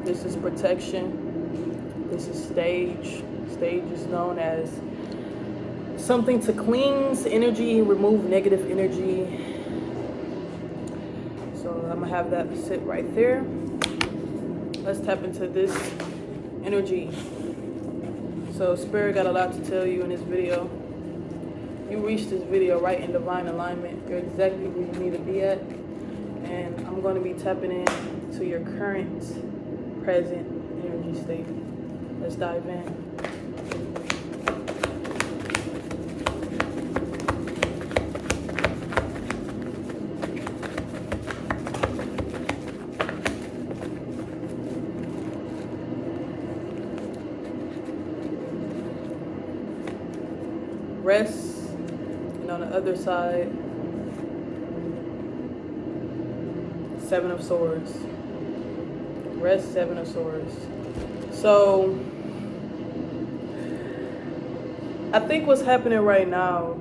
This is protection. This is stage. Stage is known as something to cleanse energy, remove negative energy. So I'm gonna have that sit right there. Let's tap into this energy. So Spirit got a lot to tell you in this video. You reached this video right in divine alignment. You're exactly where you need to be at. And I'm going to be tapping in to your current, present energy state. Let's dive in. Rest, and on the other side, Seven of Swords. Rest, Seven of Swords. So, I think what's happening right now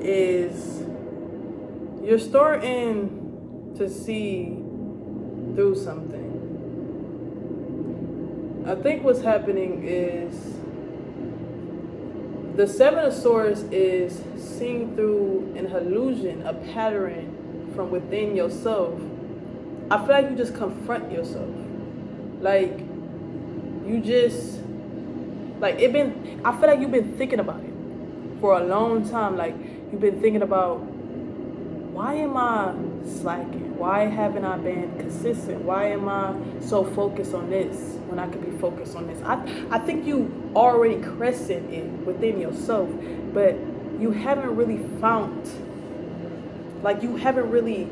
is you're starting to see through something. I think what's happening is the Seven of Swords is seeing through an illusion, a pattern from within yourself. I feel like you just confront yourself. Like, you just, like, I feel like you've been thinking about it for a long time. Like, you've been thinking about, why am I slacking? Why haven't I been consistent? Why am I so focused on this when I could be focused on this? I think you already crescent it within yourself, but you haven't really found, like, you haven't really,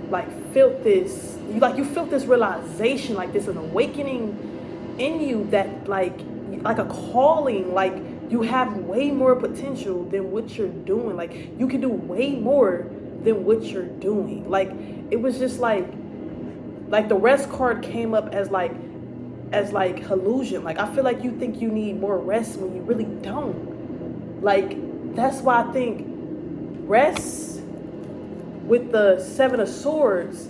like, felt this, you felt this realization, like this an awakening in you that like a calling, like you have way more potential than what you're doing. Like, you can do way more than what you're doing. Like, it was just like the rest card came up as like illusion. Like, I feel like you think you need more rest when you really don't. Like, that's why I think rest with the Seven of Swords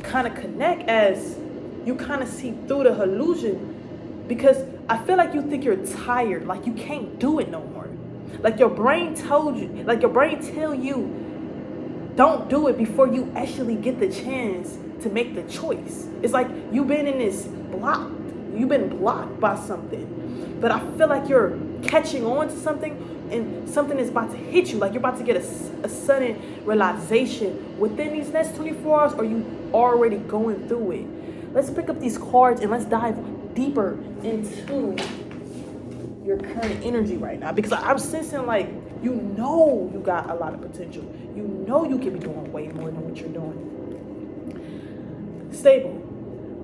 kind of connect, as you kind of see through the illusion, because I feel like you think you're tired, like you can't do it no more. Like your brain told you, like your brain tell you, don't do it before you actually get the chance to make the choice. It's like you've been in this block. You've been blocked by something. But I feel like you're catching on to something, and something is about to hit you. Like you're about to get a sudden realization within these next 24 hours, or you already going through it. Let's pick up these cards and let's dive deeper into your current energy right now, because I'm sensing like you know you got a lot of potential. You know you can be doing way more than what you're doing. Stable.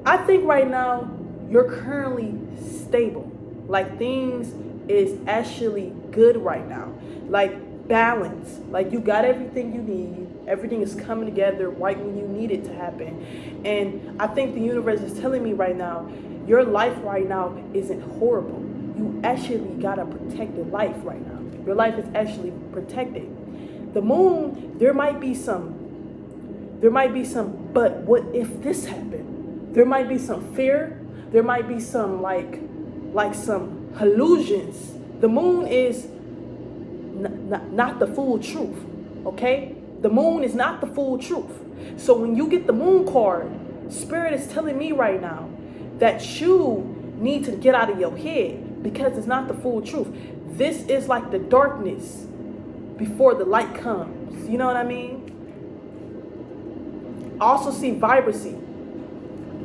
I think right now you're currently stable. Like, things is actually good right now. Like, balance. Like, you got everything you need. Everything is coming together right when you need it to happen. And I think the universe is telling me right now, your life right now isn't horrible. You actually got a protected life right now. Your life is actually protected. The moon, there might be some, but what if this happened? There might be some fear. There might be some like some illusions. The moon is not the full truth, okay? The moon is not the full truth. So when you get the moon card, Spirit is telling me right now that you need to get out of your head, because it's not the full truth. This is like the darkness before the light comes. You know what I mean? I also see vibrancy.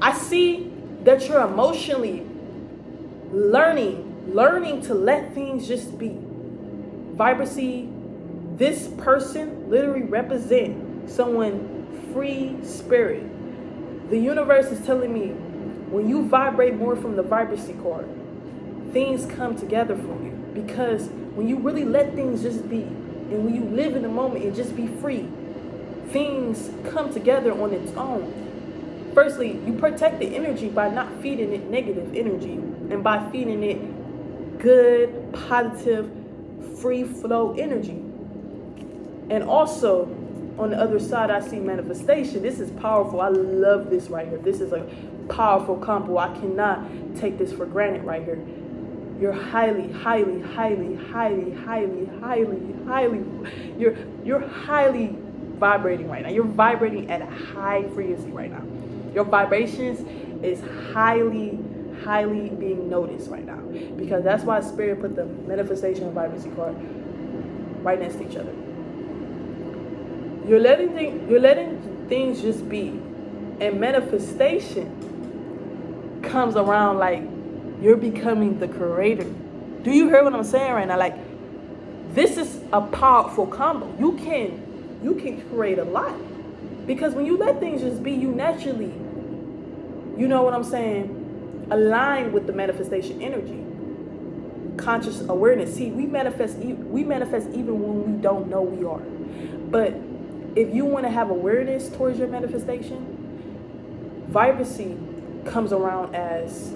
I see that you're emotionally learning to let things just be. Vibrancy, this person literally represents someone free spirit. The universe is telling me, when you vibrate more from the vibrancy card, things come together for you. Because when you really let things just be, and when you live in the moment and just be free, things come together on its own. Firstly, you protect the energy by not feeding it negative energy, and by feeding it good, positive, free flow energy. And also, on the other side, I see manifestation. This is powerful. I love this right here. This is a powerful combo. I cannot take this for granted right here. You're highly, highly, highly, highly, highly, highly, highly, you're highly vibrating right now. You're vibrating at a high frequency right now. Your vibrations is highly, highly being noticed right now. Because that's why Spirit put the manifestation and vibrancy card right next to each other. You're letting things just be. And manifestation comes around like you're becoming the creator. Do you hear what I'm saying right now? Like, this is a powerful combo. You can create a lot. Because when you let things just be, you naturally, you know what I'm saying, align with the manifestation energy. Conscious awareness. See, we manifest even when we don't know we are. But if you want to have awareness towards your manifestation, vibrancy comes around as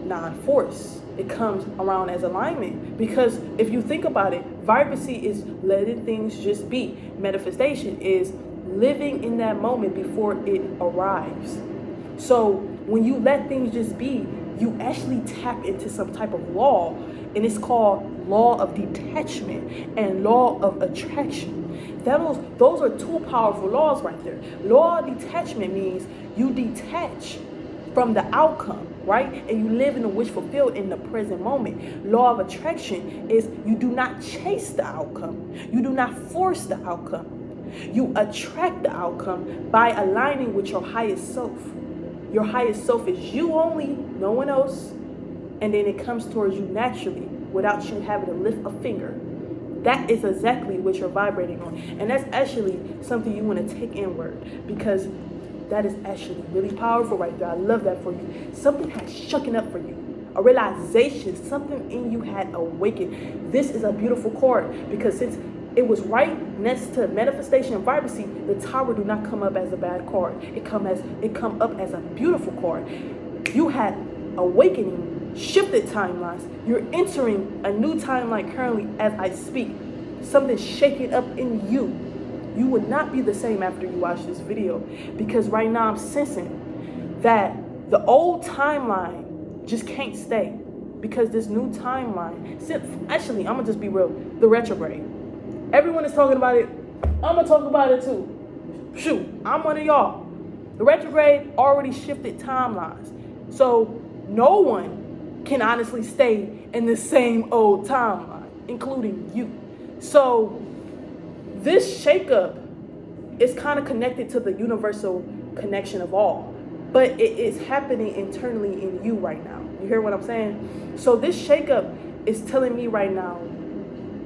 non-force. It comes around as alignment. Because if you think about it, vibrancy is letting things just be. Manifestation is living in that moment before it arrives. So when you let things just be, you actually tap into some type of law, and it's called law of detachment and law of attraction. Those are two powerful laws right there. Law of detachment means you detach from the outcome, right? And you live in the wish fulfilled in the present moment. Law of attraction is you do not chase the outcome. You do not force the outcome. You attract the outcome by aligning with your highest self. Your highest self is you only, no one else. And then it comes towards you naturally without you having to lift a finger. That is exactly what you're vibrating on. And that's actually something you want to take inward, because that is actually really powerful right there. I love that for you. Something has shucking up for you. A realization, something in you had awakened. This is a beautiful card, because since it was right next to manifestation and vibrancy, the Tower do not come up as a bad card. It come up as a beautiful card. You had awakening, shifted timelines. You're entering a new timeline currently as I speak. Something shaking up in you. You would not be the same after you watch this video, because right now I'm sensing that the old timeline just can't stay, because this new timeline, actually, I'm gonna just be real, the retrograde. Everyone is talking about it. I'm gonna talk about it too. Shoot, I'm one of y'all. The retrograde already shifted timelines. So no one can honestly stay in the same old timeline, including you. So this shakeup is kind of connected to the universal connection of all, but it is happening internally in you right now. You hear what I'm saying? So this shakeup is telling me right now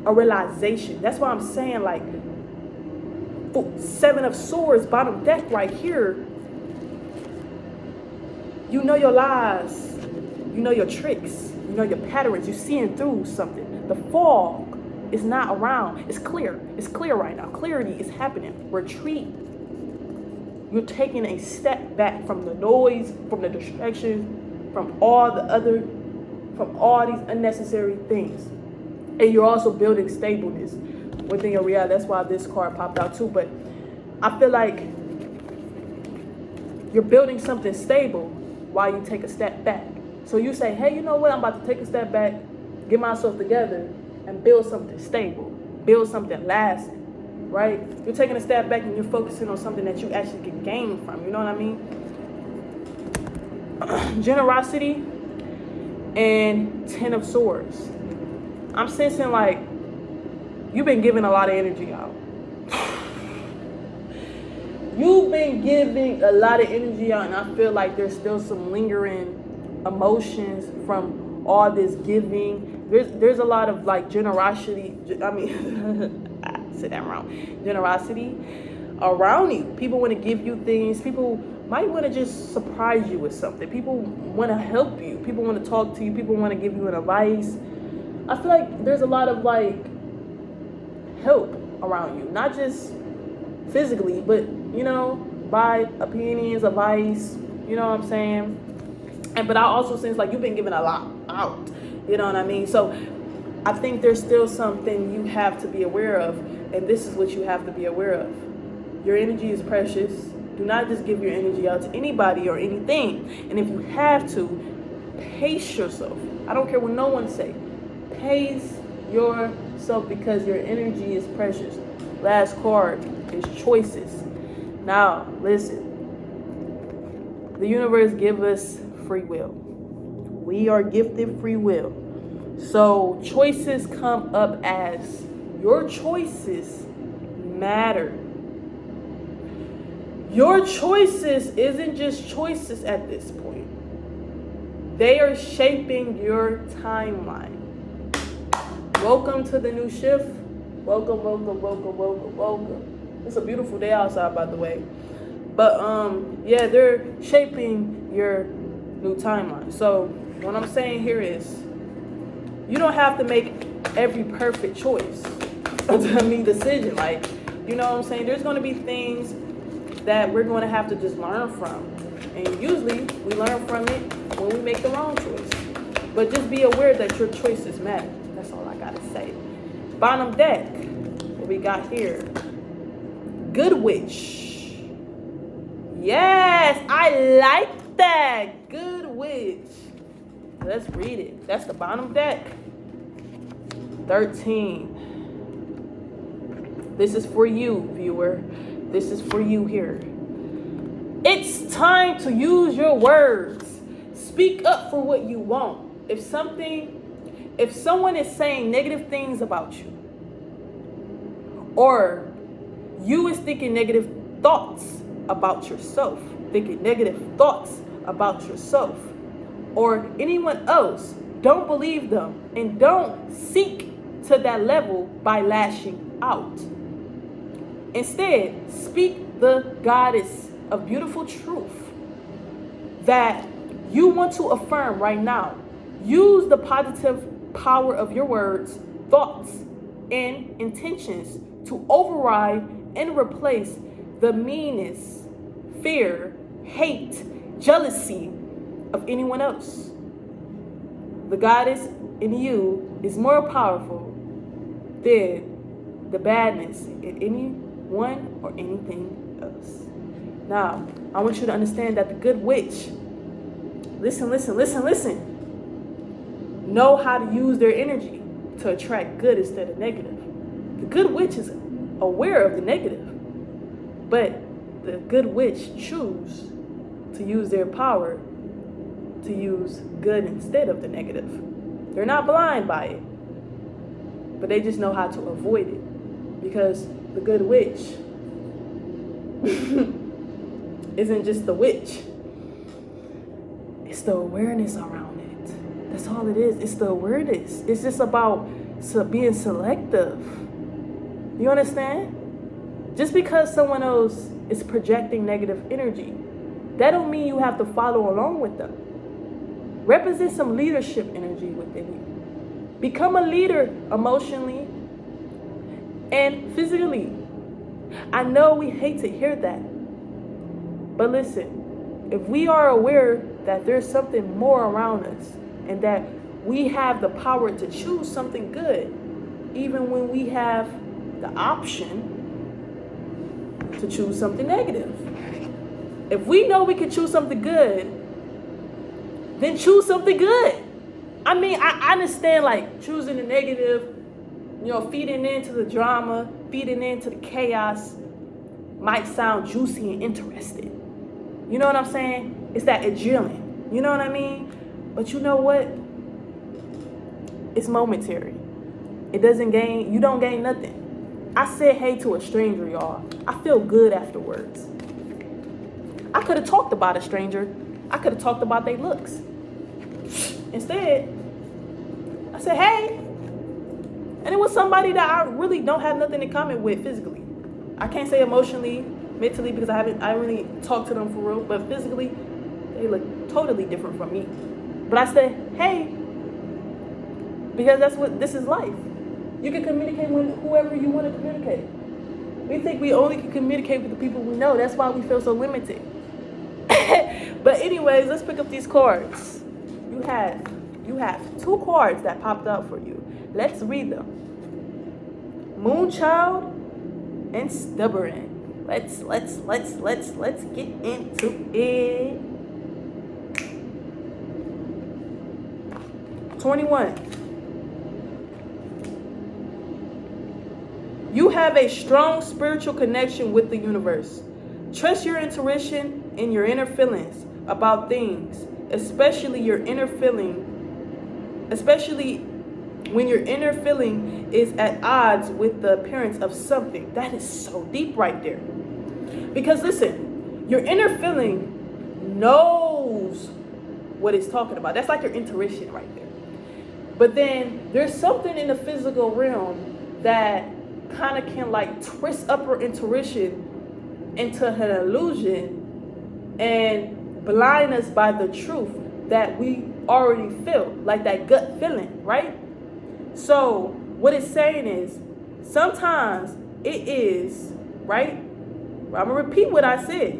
a realization. That's why I'm saying, like, Seven of Swords, bottom deck right here. You know your lies. You know your tricks. You know your patterns. You're seeing through something. The fog is not around. It's clear. It's clear right now. Clarity is happening. Retreat. You're taking a step back from the noise, from the distractions, from all these unnecessary things. And you're also building stableness within your reality. That's why this card popped out too. But I feel like you're building something stable while you take a step back. So you say, hey, you know what? I'm about to take a step back, get myself together, and build something stable, build something lasting, right? You're taking a step back and you're focusing on something that you actually can gain from, you know what I mean? Generosity and Ten of Swords. I'm sensing like you've been giving a lot of energy out. You've been giving a lot of energy out, and I feel like there's still some lingering emotions from all this giving. There's a lot of like generosity. I mean, I said that wrong. Generosity around you. People want to give you things. People might want to just surprise you with something. People want to help you. People want to talk to you. People want to give you an advice. I feel like there's a lot of like help around you, not just physically, but you know, by opinions, advice. You know what I'm saying? But I also sense like you've been giving a lot out. You know what I mean? So I think there's still something you have to be aware of, and this is what you have to be aware of. Your energy is precious. Do not just give your energy out to anybody or anything. And if you have to, pace yourself. I don't care what no one say. Pace yourself because your energy is precious. Last card is choices. Now, listen. The universe gives us free will. We are gifted free will. So choices come up as your choices matter. Your choices isn't just choices at this point. They are shaping your timeline. Welcome to the new shift. Welcome, welcome, welcome, welcome, welcome. It's a beautiful day outside, by the way. But yeah, they're shaping your new timeline. So what I'm saying here is, you don't have to make every perfect choice. Decision. Like, you know what I'm saying? There's going to be things that we're going to have to just learn from. And usually we learn from it when we make the wrong choice. But just be aware that your choices matter. That's all I got to say. Bottom deck, what we got here? Good Witch. Yes, I like that. Good Witch. Let's read it. That's the bottom deck. 13. This is for you, viewer. This is for you here. It's time to use your words. Speak up for what you want. If someone is saying negative things about you, or you is thinking negative thoughts about yourself, or anyone else, don't believe them and don't seek to that level by lashing out. Instead, speak the goddess of beautiful truth that you want to affirm right now. Use the positive power of your words, thoughts, and intentions to override and replace the meanness, fear, hate, jealousy of anyone else. The goddess in you is more powerful than the badness in anyone or anything else. Now, I want you to understand that the good witch, listen, know how to use their energy to attract good instead of negative. The good witch is aware of the negative, but the good witch choose to use their power to use good instead of the negative. They're not blind by it, but they just know how to avoid it, because the good witch isn't just the witch. It's the awareness around it. That's all it is. It's the awareness. It's just about being selective. You understand? Just because someone else is projecting negative energy, that don't mean you have to follow along with them. Represent some leadership energy within you. Become a leader emotionally and physically. I know we hate to hear that. But listen, if we are aware that there's something more around us and that we have the power to choose something good, even when we have the option to choose something negative. If we know we can choose something good, then choose something good. I mean, I understand like choosing the negative, feeding into the drama, feeding into the chaos might sound juicy and interesting. You know what I'm saying? It's that adrenaline. You know what I mean? But you know what? It's momentary. You don't gain nothing. I said hey to a stranger, y'all. I feel good afterwards. I could have talked about a stranger. I could have talked about their looks. Instead, I said hey. And it was somebody that I really don't have nothing in common with physically. I can't say emotionally, mentally, because I really talked to them for real, but physically, they look totally different from me. But I said, hey, because this is life. You can communicate with whoever you want to communicate. We think we only can communicate with the people we know. That's why we feel so limited. But anyways, let's pick up these cards. You have 2 cards that popped up for you. Let's read them. Moonchild and Stubborn. Let's get into it. 21. You have a strong spiritual connection with the universe. Trust your intuition and your inner feelings about things, especially when your inner feeling is at odds with the appearance of something. That is so deep right there. Because listen, your inner feeling knows what it's talking about. That's like your intuition right there. But then there's something in the physical realm that kind of can like twist up our intuition into an illusion and blind us by the truth that we already feel, like that gut feeling, right? So what it's saying is sometimes it is, right? I'm gonna repeat what I said.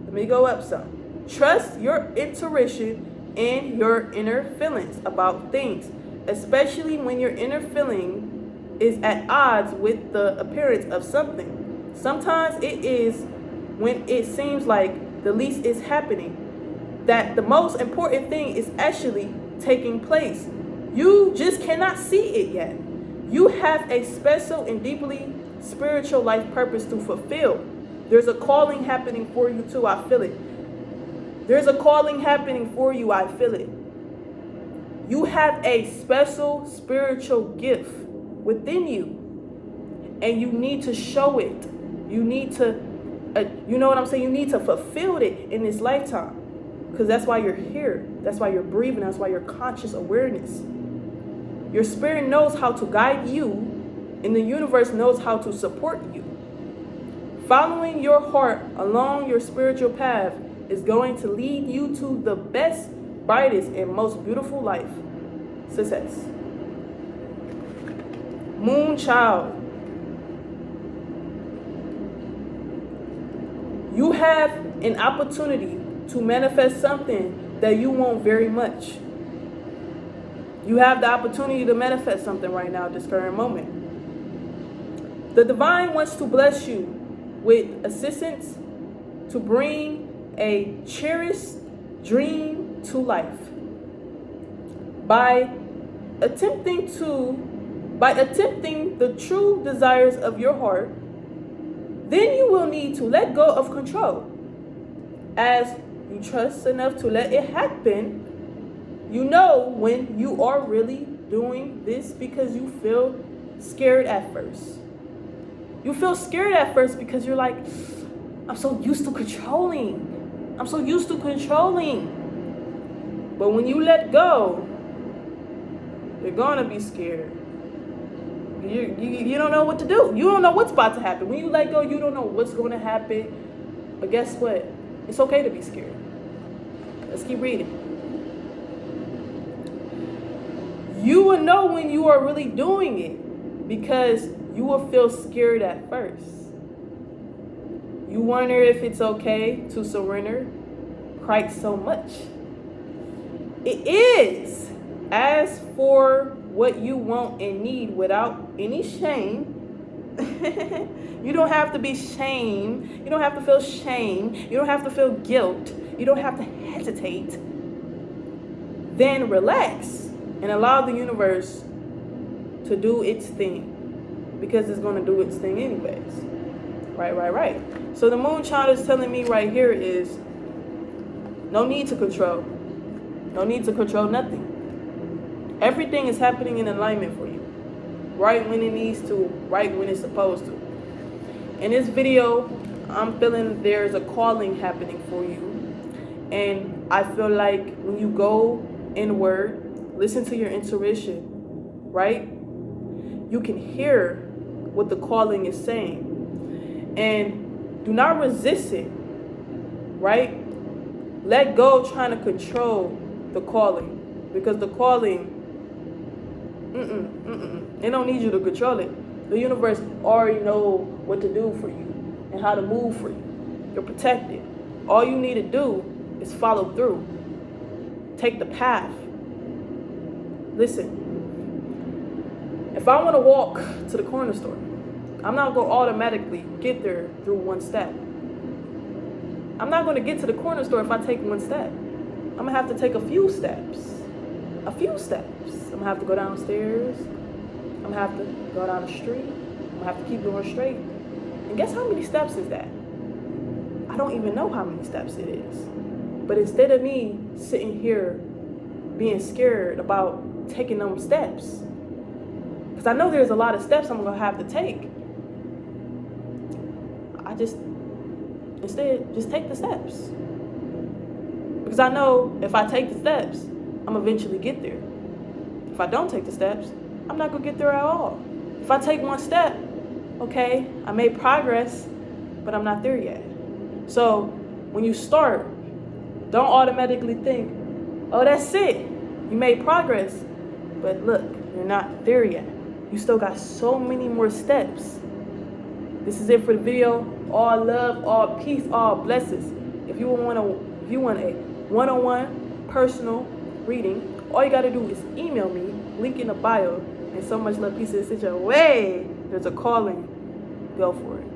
Let me go up some. Trust your intuition and your inner feelings about things, especially when your inner feeling is at odds with the appearance of something. Sometimes it is when it seems like the least is happening, that the most important thing is actually taking place. You just cannot see it yet. You have a special and deeply spiritual life purpose to fulfill. There's a calling happening for you too. I feel it. There's a calling happening for you. I feel it. You have a special spiritual gift within you, and you need to show it. You need to, you know what I'm saying? You need to fulfill it in this lifetime, because that's why you're here. That's why you're breathing. That's why you're conscious awareness. Your spirit knows how to guide you, and the universe knows how to support you. Following your heart along your spiritual path is going to lead you to the best, brightest, and most beautiful life. Success. Moon child. You have an opportunity to manifest something that you want very much. You have the opportunity to manifest something right now at this current moment. The divine wants to bless you with assistance to bring a cherished dream to life. By attempting the true desires of your heart, then you will need to let go of control. As you trust enough to let it happen, you know when you are really doing this because you feel scared at first. You feel scared at first because you're like, I'm so used to controlling. I'm so used to controlling. But when you let go, you're gonna be scared. You don't know what to do. You don't know what's about to happen. When you let go, you don't know what's going to happen. But guess what? It's okay to be scared. Let's keep reading. You will know when you are really doing it because you will feel scared at first. You wonder if it's okay to surrender quite so much. It is. As for what you want and need without any shame, you don't have to be shamed. You don't have to feel shame. You don't have to feel guilt. You don't have to hesitate. Then relax and allow the universe to do its thing, because it's going to do its thing anyways. Right. So the moon child is telling me right here is no need to control. No need to control nothing. Everything is happening in alignment for you. Right when it needs to, right when it's supposed to. In this video, I'm feeling there's a calling happening for you. And I feel like when you go inward, listen to your intuition, right? You can hear what the calling is saying. And do not resist it, right? Let go of trying to control the calling, because the calling, it don't need you to control it. The universe already know what to do for you and how to move for you. You're protected. All you need to do is follow through. Take the path. Listen, if I want to walk to the corner store, I'm not going to automatically get there through one step. I'm not going to get to the corner store if I take one step. I'm going to have to take a few steps. A few steps. I'm going to have to go downstairs. I'm going to have to go down the street. I'm going to have to keep going straight. And guess how many steps is that? I don't even know how many steps it is. But instead of me sitting here being scared about taking them steps, because I know there's a lot of steps I'm going to have to take, instead just take the steps. Because I know if I take the steps, I'm eventually get there. If I don't take the steps, I'm not going to get there at all. If I take one step, okay, I made progress, but I'm not there yet. So when you start, don't automatically think, oh, that's it. You made progress. But look, you're not there yet. You still got so many more steps. This is it for the video. All love, all peace, all blessings. If you want a one-on-one personal reading, all you got to do is email me, link in the bio, and so much love, peace, and sit your way. There's a calling. Go for it.